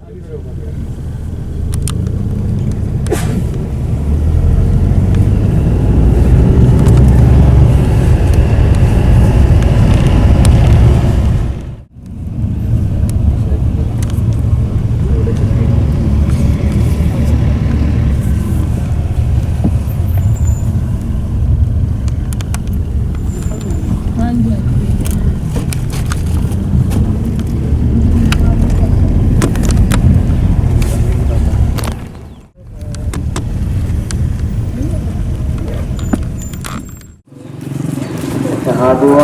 أشهد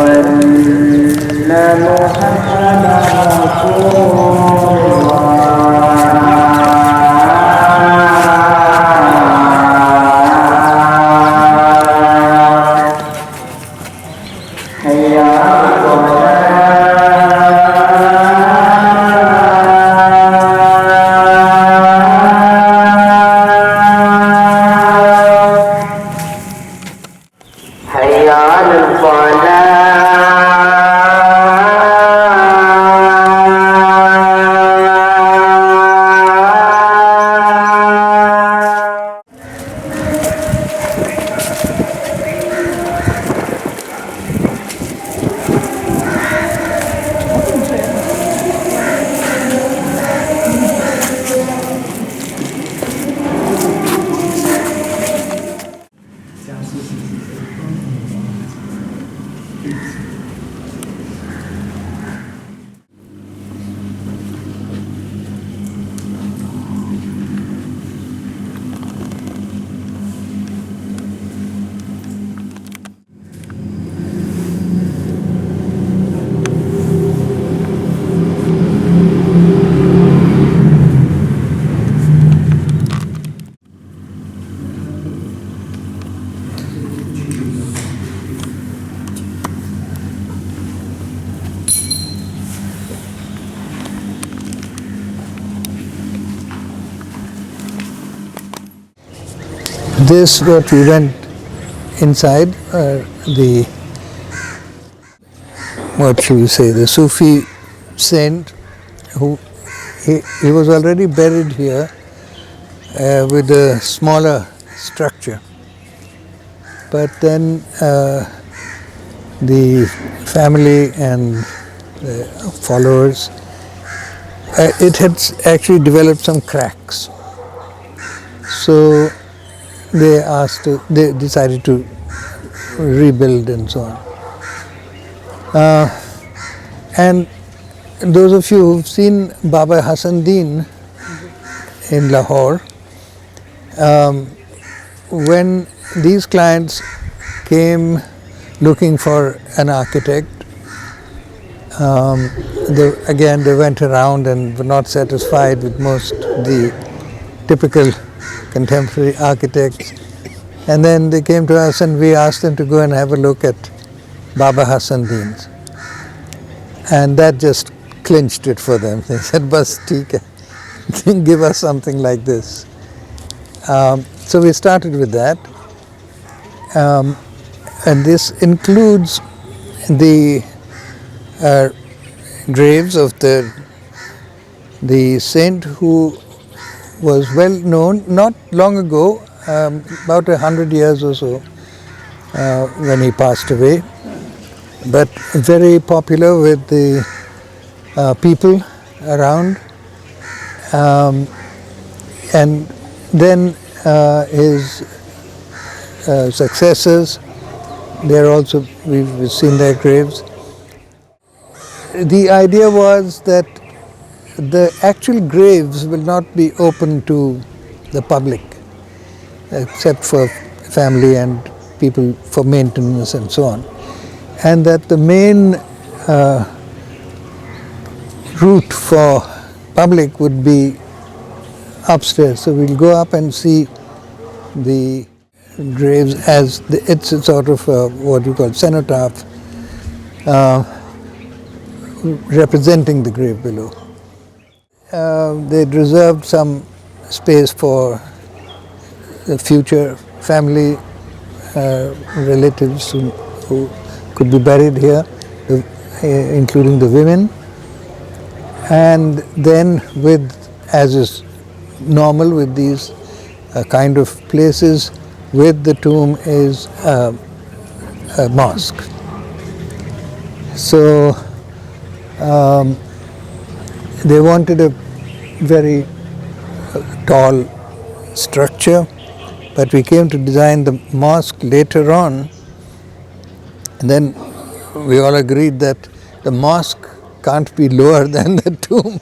أن محمدا رسول الله حي على الصلاة حي على This what we went inside, the what should we say, the Sufi saint who he was already buried here with a smaller structure, but then the family and the followers, it had actually developed some cracks, so they decided to rebuild and so on. And those of you who've seen Baba Hassan Deen in Lahore, when these clients came looking for an architect, they went around and were not satisfied with most the typical contemporary architects, and then they came to us and we asked them to go and have a look at Baba Hassan Deen's, and that just clinched it for them. They said, "Bas, theek hai, give us something like this." So we started with that, and this includes the graves of the saint who was well known not long ago, about 100 years or so, when he passed away, but very popular with the people around. And then his successors, we've seen their graves. The idea was that the actual graves will not be open to the public except for family and people for maintenance and so on, and that the main route for public would be upstairs. So we'll go up and see the graves as it's a sort of what you call cenotaph representing the grave below. They'd reserved some space for the future family relatives who could be buried here, including the women. And then with as is normal with these kind of places, with the tomb is a mosque. So they wanted a very tall structure, but we came to design the mosque later on, and then we all agreed that the mosque can't be lower than the tomb.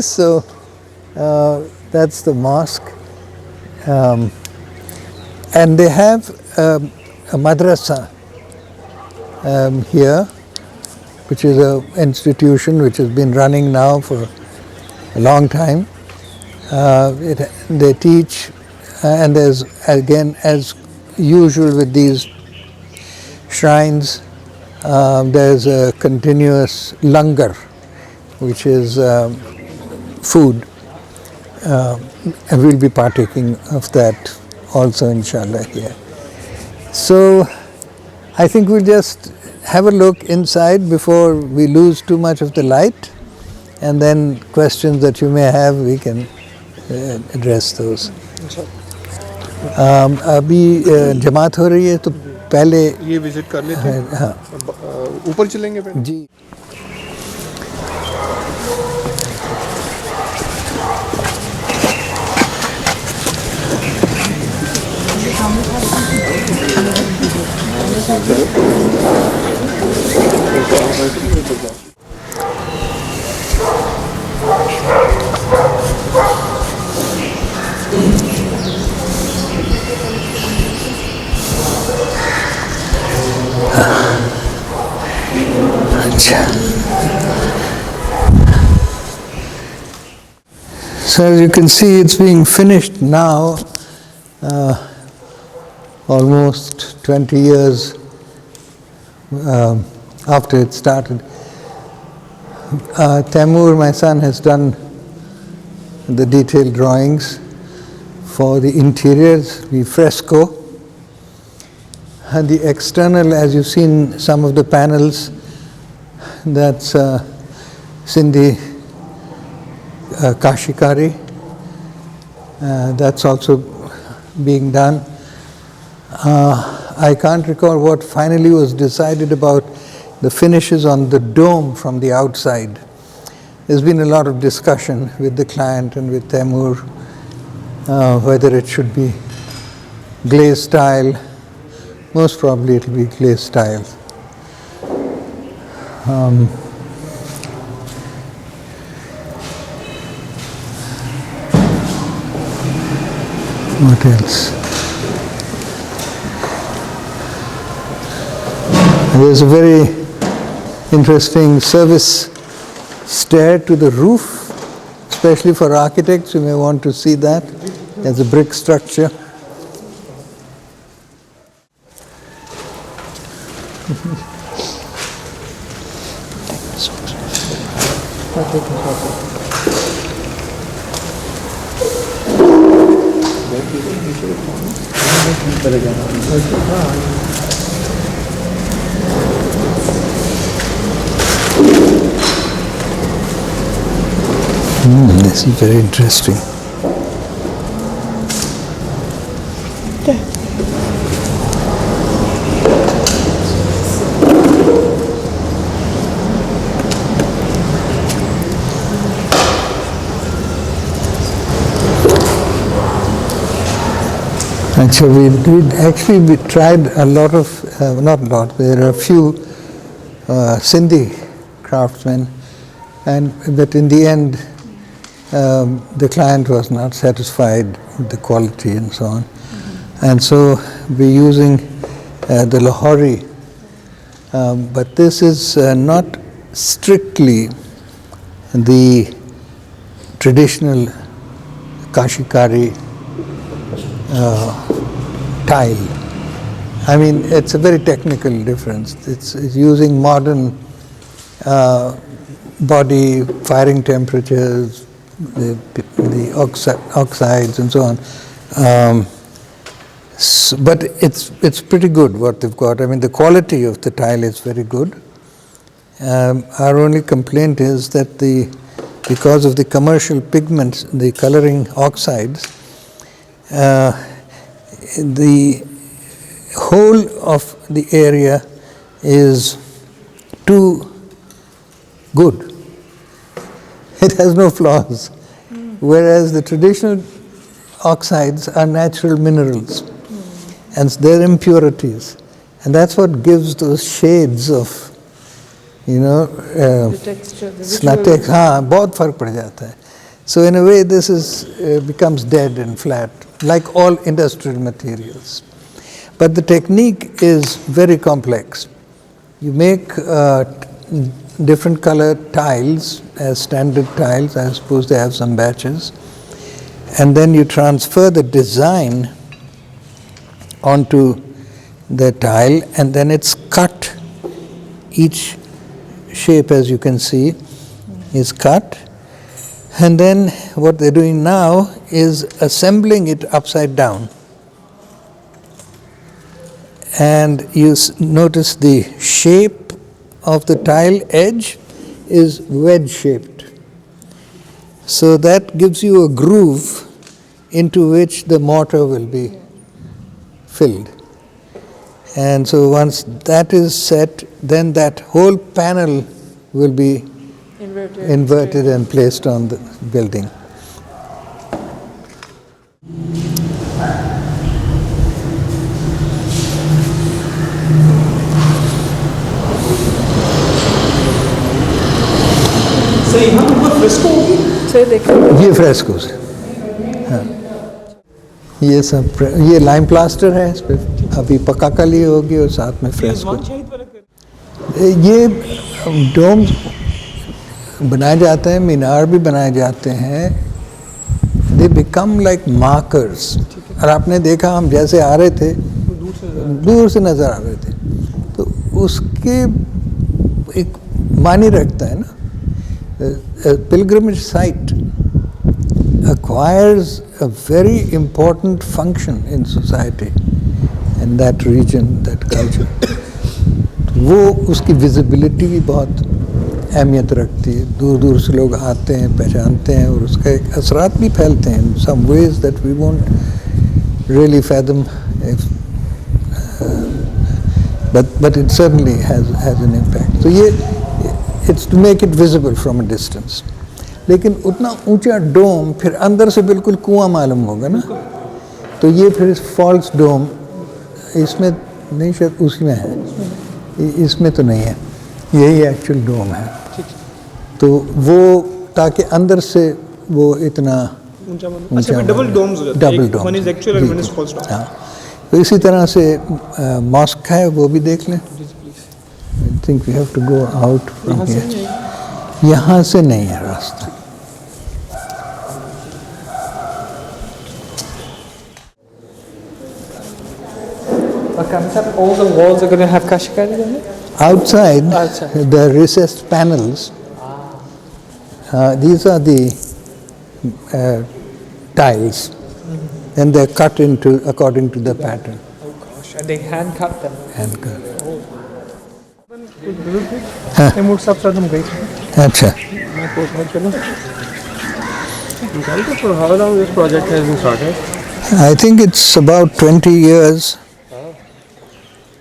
So that's the mosque. And they have a madrasa here, which is an institution which has been running now for a long time. They teach, and there's, again, as usual with these shrines, there's a continuous langar, which is food, and we'll be partaking of that also, inshallah, here. So I think we'll just have a look inside before we lose too much of the light, and then questions that you may have, we can address those. अभी जमात हो रही है तो पहले ये visit कर लेते हैं। हाँ ऊपर चलेंगे फिर जी। So as you can see, it's being finished now, almost 20 years after it started. Taimur, my son, has done the detailed drawings for the interiors, the fresco, and the external, as you've seen some of the panels, that's Sindhi Kashikari, that's also being done. I can't recall what finally was decided about the finishes on the dome from the outside. There's been a lot of discussion with the client and with Taimur whether it should be glazed tile. Most probably it will be glazed tile. What else? There's a very interesting service stair to the roof, especially for architects. You may want to see that. There's a brick structure. This is very interesting. Actually, we tried a lot of, not a lot, there are a few Sindhi craftsmen, but in the end, the client was not satisfied with the quality and so on. And so we're using the Lahori, but this is not strictly the traditional Kashikari tile. I mean, it's a very technical difference. It's using modern body, firing temperatures, the oxides and so on. But it's pretty good what they've got. I mean, the quality of the tile is very good. Our only complaint is that the because of the commercial pigments, the coloring oxides, the whole of the area is too good. It has no flaws. Whereas the traditional oxides are natural minerals, and they're impurities. And that's what gives those shades of, The texture, the latex. हाँ, बहुत फर्क पड़ जाता है. So in a way, this is becomes dead and flat, like all industrial materials. But the technique is very complex. You make different colored tiles as standard tiles. I suppose they have some batches. And then you transfer the design onto the tile, and then it's cut. Each shape, as you can see, is cut. And then what they're doing now is assembling it upside down. And you notice the shape of the tile edge is wedge shaped. So that gives you a groove into which the mortar will be filled. And so once that is set, then that whole panel will be inverted and placed on the building. So यहाँ ऊपर fresco होगी? So देखो ये frescoes है. हाँ. ये सब ये लाइम प्लास्टर है इस पे. अभी पक्का कली होगी और साथ में फ्रेस्को. ये डोम्स बनाए जाते हैं, मीनार भी बनाए जाते हैं. They become like markers. और आपने देखा हम जैसे आ रहे थे, दूर से नज़र आ रहे थे, तो उसके एक मानी रखता है ना. A pilgrimage site acquires a very important function in society, in that region, that culture. वो उसकी visibility भी बहुत अहमियत रखती है. दूर दूर से लोग आते हैं, पहचानते हैं, और उसका एक असरात भी फैलते हैं in some ways that we won't really fathom, but it certainly has an impact. So it's to make it visible from a distance. लेकिन उतना ऊंचा डोम फिर अंदर से बिल्कुल कुआं मालूम होगा ना. तो ये फिर फॉल्स डोम इसमें नहीं, शायद उसमें है, इसमें तो नहीं है. यही एक्चुअल डोम है. तो वो ताकि अंदर से वो इतना ऊंचा डबल डोम्स हो जाते हैं. Double dome. One is actual and one is false dome. हाँ. तो इसी तरह से मॉस्क है, वो भी देख लें. I think we have to go out from here. यहाँ से नहीं है रास्ता. Okay, all the walls are going to have kashkari on it? Outside, the recessed panels, these are the tiles, and they're cut into according to the pattern. Oh gosh, and they hand cut them. Hand cut. Taimur साहब साथ हम गए थे. अच्छा. मैं court में चलो. For how long this project has been started? I think it's about 20 years.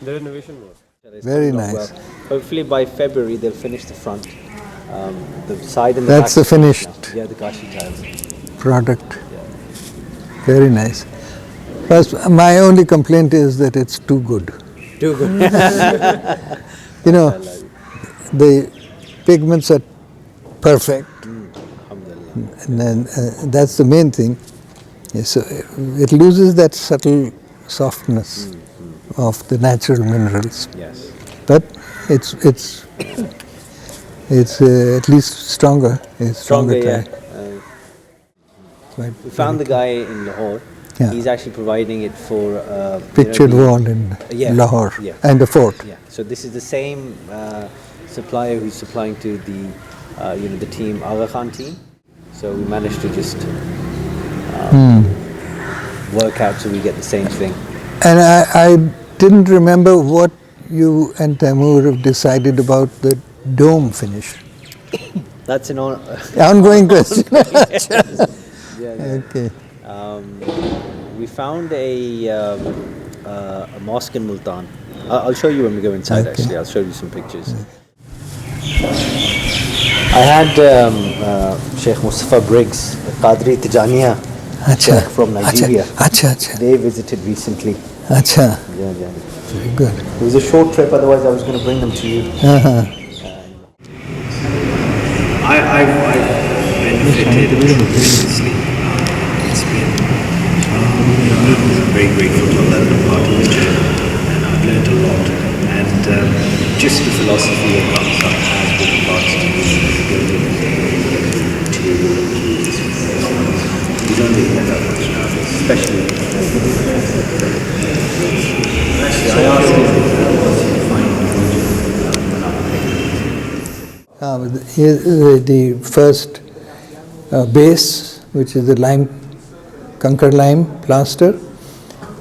The renovation work. Very nice. Hopefully by February they'll finish the front, the side and the That's back. the finished Yeah, the gashi tiles. product. Very nice. First, my only complaint is that it's too good. Too good. You know, the pigments are perfect, Alhamdulillah. and then that's the main thing. Yeah, so it loses that subtle softness of the natural minerals, Yes. but it's at least stronger. It's Stronger, tie. yeah. Quite We found the guy in Lahore. Yeah. He's actually providing it for pictured wall in Yeah, Lahore yeah. and the fort. Yeah. So this is the same supplier who's supplying to the the team 𝐴غا Khan team. So we managed to just work out so we get the same thing. And I didn't remember what you and Taimur have decided about the dome finish. That's an ongoing question. yeah. Okay. We found a mosque in Multan. I'll show you when we go inside. Okay. Actually, I'll show you some pictures. I had Sheikh Mustafa Briggs, Qadri Tijaniya, Acha. Sheikh from Nigeria. Acha. They visited recently. Acha. Yeah. Very good. It was a short trip, otherwise I was going to bring them to you. I've benefited tremendously. It's been, I'm very grateful to Allah and part of the journey, and I've learned a lot. And just the philosophy of Kamil has with regards to building you don't really get that much nowadays, especially. Actually, I asked him what you find Here's the first base, which is the conquer lime plaster.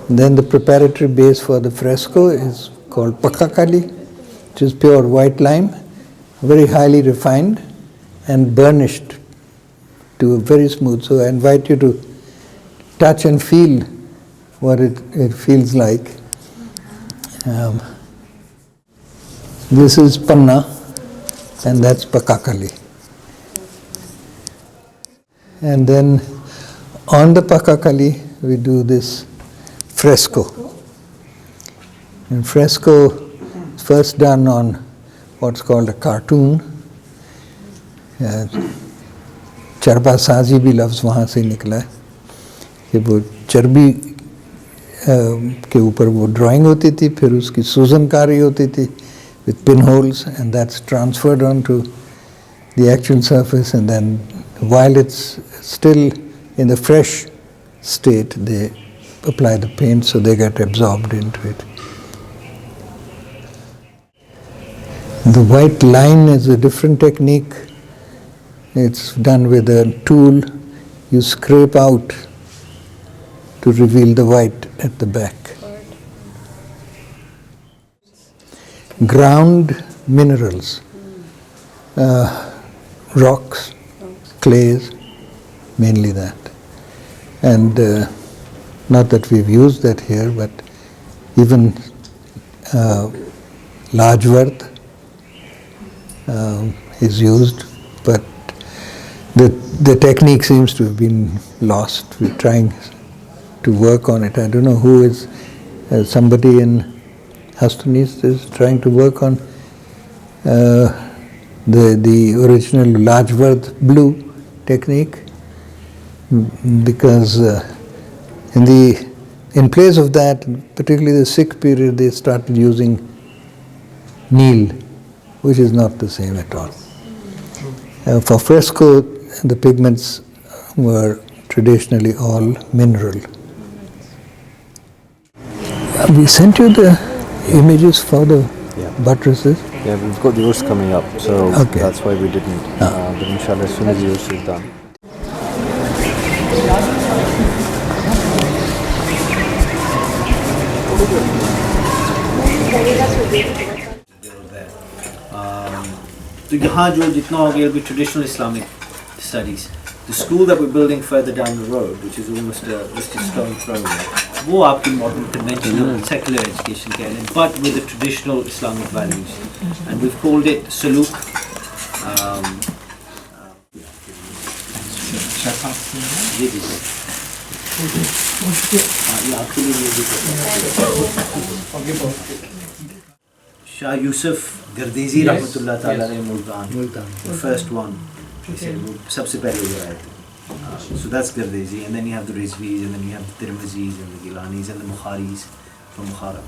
Then the preparatory base for the fresco is called pakakali, which is pure white lime, very highly refined and burnished to a very smooth. So I invite you to touch and feel what it feels like. This is panna, and that's pakakali. And then on the pakakali we do this fresco. And fresco is first done on what's called a cartoon. चरबा साजी भी लफ्ज़ वहाँ से निकला है कि वो चर्बी के ऊपर वो ड्राइंग होती थी, फिर उसकी सूजनकारी होती थी with pinholes, and that's transferred onto the actual surface, and then while it's still in the fresh state they apply the paint so they get absorbed into it. The white line is a different technique. It's done with a tool. You scrape out to reveal the white at the back. Ground minerals, rocks, clays, mainly that. And not that we've used that here, but even large earth is used, but the technique seems to have been lost. We're trying to work on it. I don't know who is, somebody in Hast is trying to work on the original large earth blue technique, because in place of that, particularly the Sikh period, they started using Neel, which is not the same at all. For fresco, the pigments were traditionally all mineral. We sent you the images for the buttresses. Yeah, we've got yours coming up, so Okay. that's why we didn't. But inshallah, as soon as yours is done. तो यहाँ जो जितना हो गया, it'll be traditional Islamic studies. The school that we're building further down the road, which is almost just a stone throw away, वो आपकी modern conventional secular education कह लें, but with the traditional Islamic values, and we've called it suluk. Shah Yusuf Gardezi Rahmatullah Ta'ala Multan, the first one. He said, सबसे पहले वो आए थे. So that's Gardezi, and then you have the Rizvis, and then you have the Tirmizis, and the Gilanis, and the Bukharis from Bukhara.